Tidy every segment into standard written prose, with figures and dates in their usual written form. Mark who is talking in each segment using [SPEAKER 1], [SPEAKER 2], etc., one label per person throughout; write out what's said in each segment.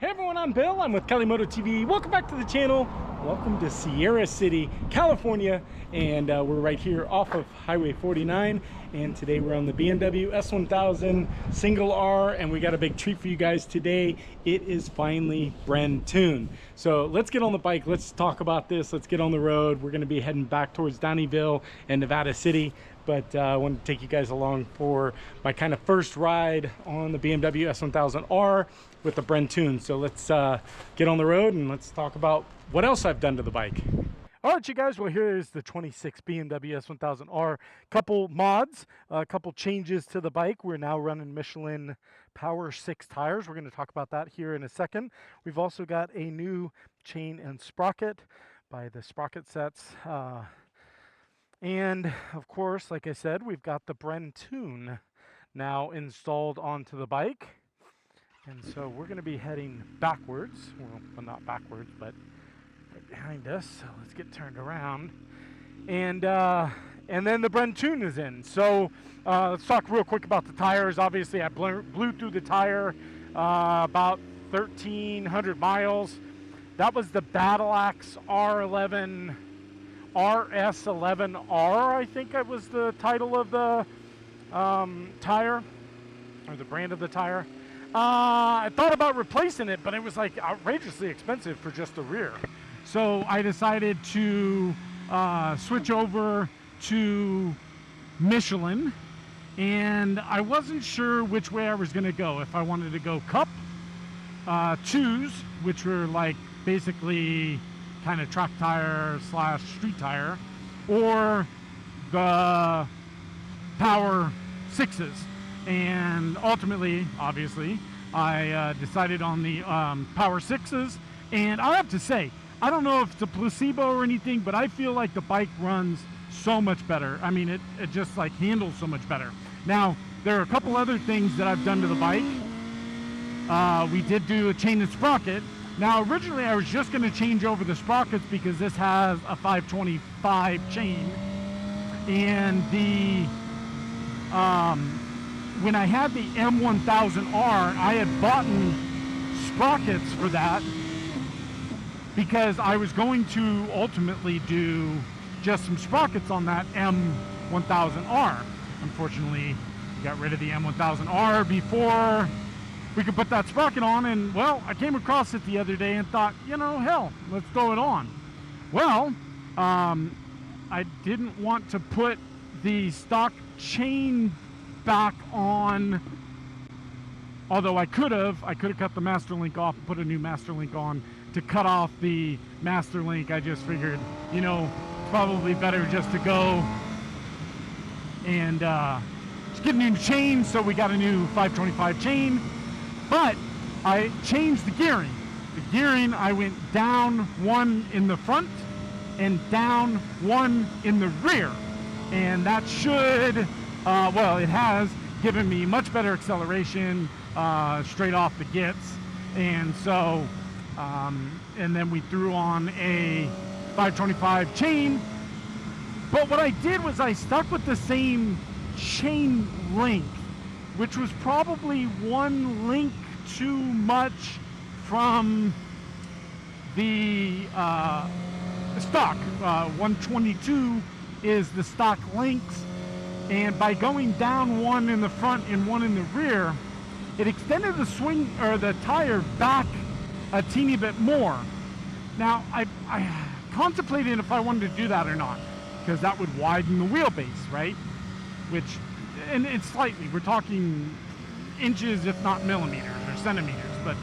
[SPEAKER 1] Hey everyone, I'm Bill. I'm with Cali Moto TV. Welcome back to the channel. Welcome to Sierra City, California. And we're right here off of Highway 49. And today we're on the BMW S1000 single R. And we got a big treat for you guys today. It is finally BrenTune. So let's get on the bike. Let's talk about this. Let's get on the road. We're going to be heading back towards Downeyville and Nevada City. But I wanted to take you guys along for my kind of first ride on the BMW S1000R with the BrenTune. So let's get on the road and let's talk about what else I've done to the bike. All right, you guys, well, here is the 26 BMW S1000R. Couple mods, a couple changes to the bike. We're now running Michelin Power 6 tires. We're going to talk about that here in a second. We've also got a new chain and sprocket by the Sprocket Sets. And of course, like I said, we've got the BrenTune now installed onto the bike. And so we're going to be heading backwards. Well, not backwards, but right behind us. So let's get turned around. And then the BrenTune is in. So let's talk real quick about the tires. Obviously, I blew through the tire about 1,300 miles. That was the Battle Axe R11. RS11R, I think that was the title of the tire, or the brand of the tire. I thought about replacing it, but it was like outrageously expensive for just the rear. So I decided to switch over to Michelin, and I wasn't sure which way I was going to go. If I wanted to go Cup 2s, which were like basically kind of track tire slash street tire, or the Power 6s. And ultimately, obviously, I decided on the Power 6s. And I have to say, I don't know if it's a placebo or anything, but I feel like the bike runs so much better. I mean, it just like handles so much better. Now, there are a couple other things that I've done to the bike. We did do a chain and sprocket. Now, originally, I was just going to change over the sprockets because this has a 525 chain. And the when I had the M1000R, I had bought sprockets for that because I was going to ultimately do just some sprockets on that M1000R. Unfortunately, got rid of the M1000R before we could put that sprocket on, and well, I came across it the other day and thought, you know, hell, let's throw it on. Well, I didn't want to put the stock chain back on, although I could have cut the master link off and put a new master link on to cut off the master link. I just figured, you know, it's probably better just to go and just get a new chain. So we got a new 525 chain. But I changed the gearing. The gearing, I went down one in the front and down one in the rear. And that should, well, it has given me much better acceleration straight off the gets. And so, and then we threw on a 525 chain. But what I did was I stuck with the same chain length, which was probably one link too much from the stock. 122 is the stock length, and by going down one in the front and one in the rear, it extended the swing or the tire back a teeny bit more. Now I contemplated if I wanted to do that or not, because that would widen the wheelbase, right? Which, and it's slightly, we're talking inches if not millimeters or centimeters, but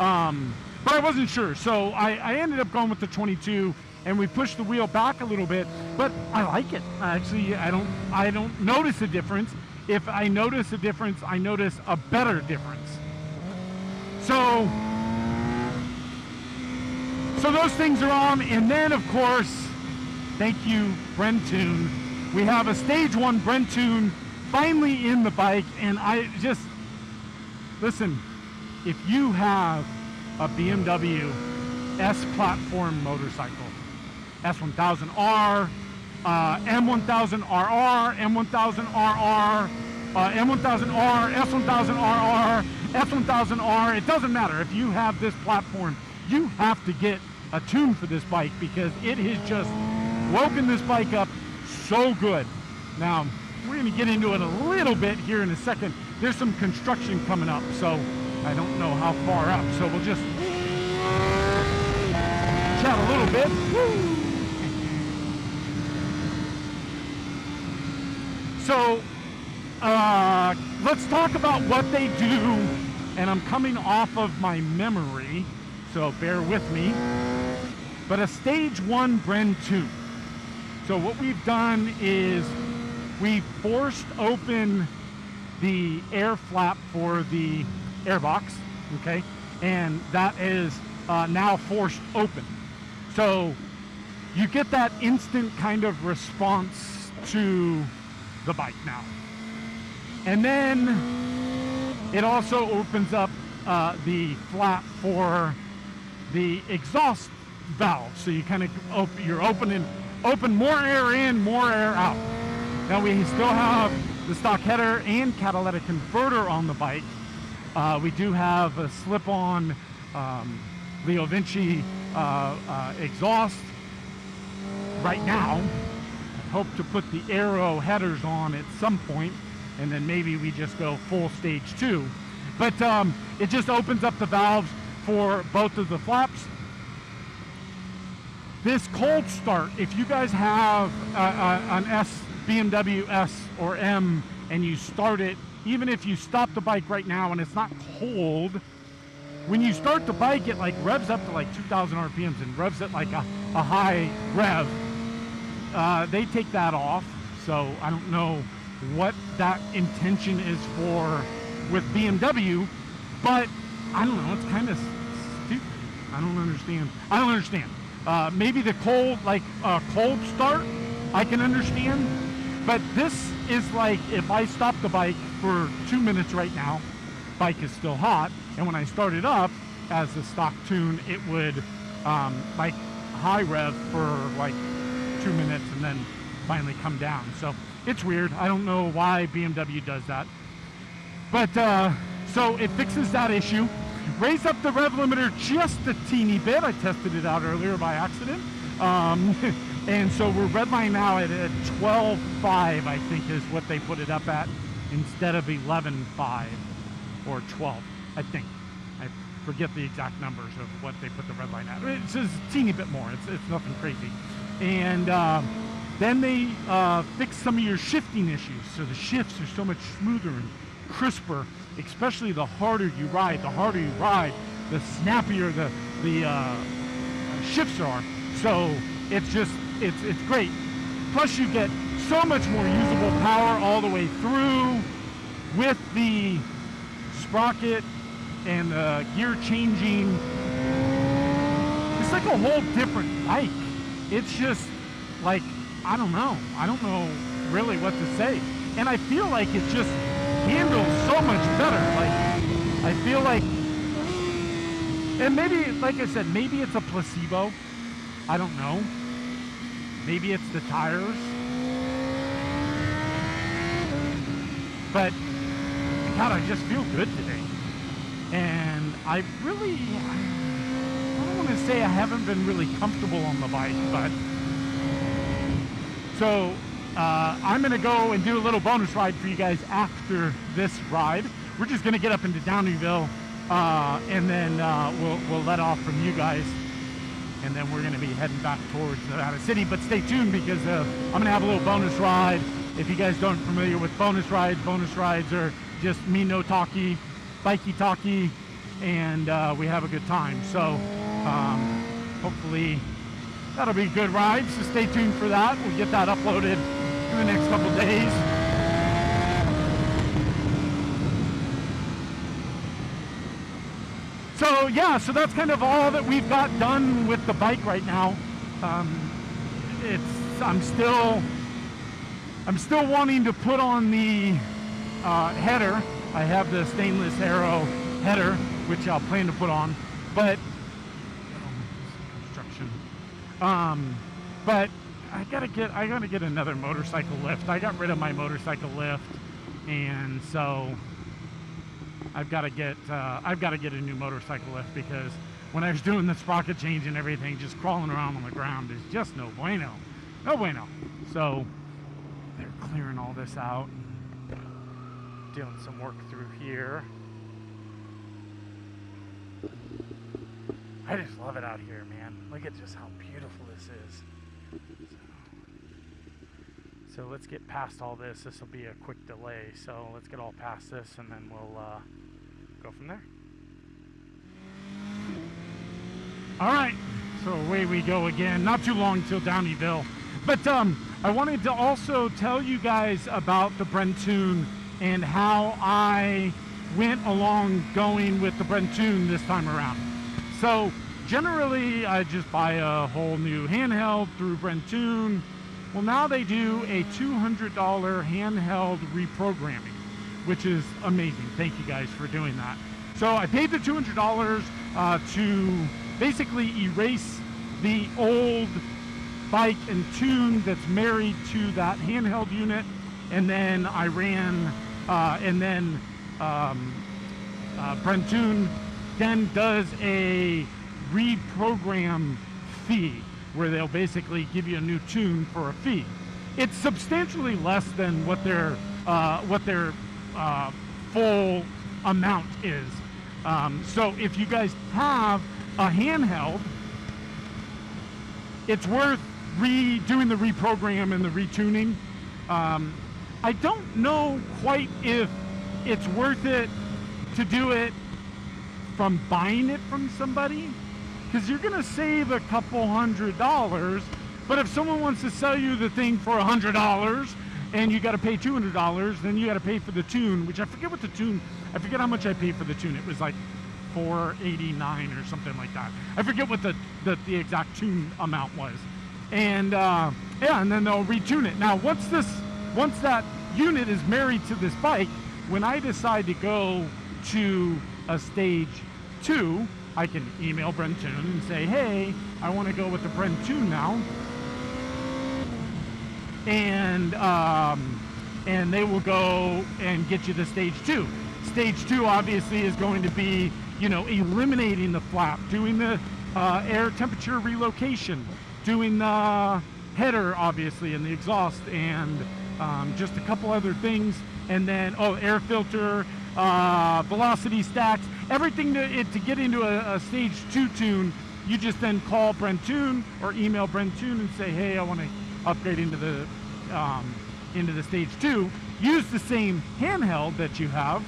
[SPEAKER 1] I wasn't sure, so I ended up going with the 22, and we pushed the wheel back a little bit. But I like it. Actually, I don't notice a difference. If I notice a difference, I notice a better difference. So those things are on. And then, of course, thank you, BrenTune. We have a stage 1 BrenTune finally in the bike, and I just, listen, if you have a BMW S platform motorcycle, S1000R, M1000RR, M1000RR, M1000R, S1000RR, S1000R, it doesn't matter. If you have this platform, you have to get a tune for this bike because it has just woken this bike up so good. Now, we're going to get into it a little bit here in a second. There's some construction coming up, so I don't know how far up, so we'll just chat a little bit. Woo! So, let's talk about what they do, and I'm coming off of my memory, so bear with me. But a stage 1 BrenTune. So what we've done is we forced open the air flap for the airbox, okay, and that is now forced open. So you get that instant kind of response to the bike now. And then it also opens up the flap for the exhaust valve. So you kind of you're open more air in, more air out. Now we still have the stock header and catalytic converter on the bike. We do have a slip-on Leo Vinci exhaust right now. I hope to put the aero headers on at some point, and then maybe we just go full stage 2. But it just opens up the valves for both of the flaps. This cold start, if you guys have an BMW S or M and you start it, even if you stop the bike right now and it's not cold, when you start the bike, it like revs up to like 2,000 RPMs and revs at like a high rev. They take that off, so I don't know what that intention is for with BMW, but I don't know, it's kind of stupid. I don't understand. Maybe the cold start, I can understand, but this is like if I stop the bike for 2 minutes right now, bike is still hot, and when I start it up as a stock tune, it would like high rev for like 2 minutes and then finally come down. So it's weird. I don't know why BMW does that, but so it fixes that issue. Raise up the rev limiter just a teeny bit. I tested it out earlier by accident. And so we're redlining now at 12.5, I think is what they put it up at, instead of 11.5 or 12, I think. I forget the exact numbers of what they put the red line at. It's just a teeny bit more. It's nothing crazy. And then they fix some of your shifting issues. So the shifts are so much smoother and crisper, especially the harder you ride. The harder you ride, the snappier the shifts are. So it's great. Plus you get so much more usable power all the way through with the sprocket and the gear changing. It's like a whole different bike. It's just like, I don't know really what to say. And I feel like it just handles so much better. Like, I feel like, and maybe, like I said, maybe it's a placebo. I don't know. Maybe it's the tires. But, God, I just feel good today. And I don't want to say I haven't been really comfortable on the bike, but so I'm going to go and do a little bonus ride for you guys after this ride. We're just going to get up into Downeyville, and then we'll let off from you guys, and then we're going to be heading back towards Nevada City. But stay tuned, because I'm going to have a little bonus ride. If you guys aren't familiar with bonus rides are just me no talkie, bikey talkie, and we have a good time. So hopefully that'll be a good ride, so stay tuned for that. We'll get that uploaded in the next couple days. So yeah, so that's kind of all that we've got done with the bike right now. I'm still wanting to put on the header. I have the stainless aero header, which I'll plan to put on, but construction. But I gotta get another motorcycle lift. I got rid of my motorcycle lift, and so I've got to get a new motorcycle lift, because when I was doing the sprocket change and everything, just crawling around on the ground is just no bueno. No bueno. So they're clearing all this out, doing some work through here. I just love it out here, man. Look at just how beautiful this is. So let's get past all this. This will be a quick delay. So let's get all past this, and then we'll go from there. All right, so away we go again. Not too long till Downeyville. But I wanted to also tell you guys about the BrenTune and how I went along going with the BrenTune this time around. So generally I just buy a whole new handheld through BrenTune. Well, now they do a $200 handheld reprogramming, which is amazing. Thank you guys for doing that. So I paid the $200 to basically erase the old bike and tune that's married to that handheld unit, and then I ran BrenTune then does a reprogram fee, where they'll basically give you a new tune for a fee. It's substantially less than what their full amount is. So if you guys have a handheld, it's worth redoing the reprogram and the retuning. I don't know quite if it's worth it to do it from buying it from somebody, because you're gonna save a couple $100, but if someone wants to sell you the thing for $100 and you got to pay $200, then you got to pay for the tune, which I forget how much I paid for the tune. It was like $489 or something like that. I forget what the exact tune amount was. And yeah, and then they'll retune it. Now once that unit is married to this bike, when I decide to go to a stage 2, I can email BrenTune and say, hey, I want to go with the BrenTune now, and they will go and get you the stage 2. Stage 2 obviously is going to be, you know, eliminating the flap, doing the air temperature relocation, doing the header obviously and the exhaust, and just a couple other things, and then air filter, velocity stacks, everything to get into a stage 2 tune. You just then call BrenTune or email BrenTune and say, hey, I want to upgrade into the stage 2. Use the same handheld that you have,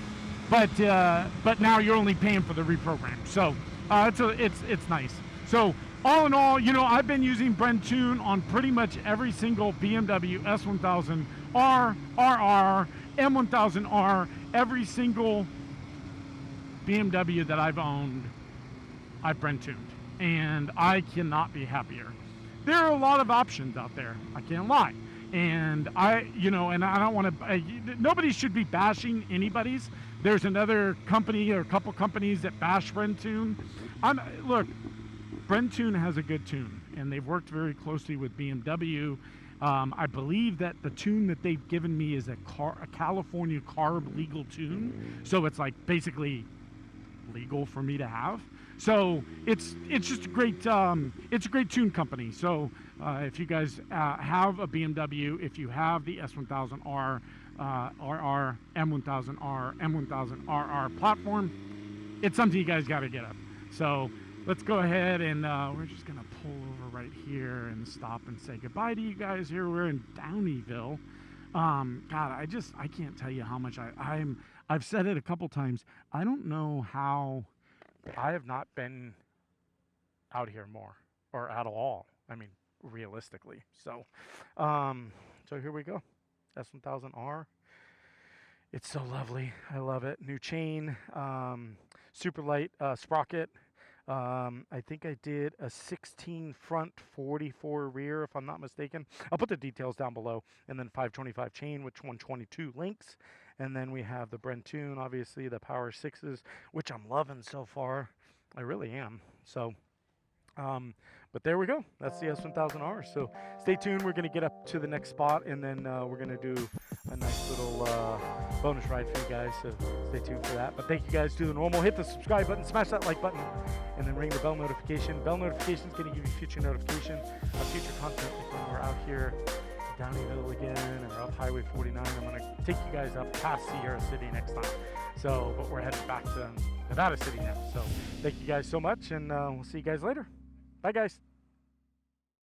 [SPEAKER 1] but now you're only paying for the reprogram. So it's nice. So all in all, you know, I've been using BrenTune on pretty much every single BMW S1000R, RR, M1000R, every single BMW that I've owned, I've BrenTuned, and I cannot be happier. There are a lot of options out there, I can't lie, and I don't want to, nobody should be bashing anybody's. There's another company or a couple companies that bash BrenTune. Look, BrenTune has a good tune, and they've worked very closely with BMW. I believe that the tune that they've given me is a California carb legal tune, so it's like basically legal for me to have. So it's just a great tune company. So if you guys have a BMW, if you have the S1000R, RR, M1000R, M1000RR platform, it's something you guys got to get up. So let's go ahead and we're just gonna pull over right here and stop and say goodbye to you guys. Here we're in Downeyville. God, I can't tell you how much I've said it a couple times. I don't know how I have not been out here more or at all. I mean, realistically. So here we go. S1000R. It's so lovely. I love it. New chain, super light sprocket. I think I did a 16 front, 44 rear, if I'm not mistaken. I'll put the details down below. And then 525 chain with 122 links. And then we have the BrenTune, obviously, the Power 6s, which I'm loving so far. I really am. So, but there we go. That's the S1000R. So stay tuned. We're going to get up to the next spot, and then we're going to do a nice little bonus ride for you guys, so stay tuned for that. But thank you guys. Do the normal, hit the subscribe button, smash that like button, and then ring the bell notification. Bell notification is going to give you future notification of future content. Like when we're out here down the hill again, and we're up Highway 49. I'm going to take you guys up past Sierra City next time. So, but we're headed back to Nevada City now. So thank you guys so much, and we'll see you guys later. Bye, guys.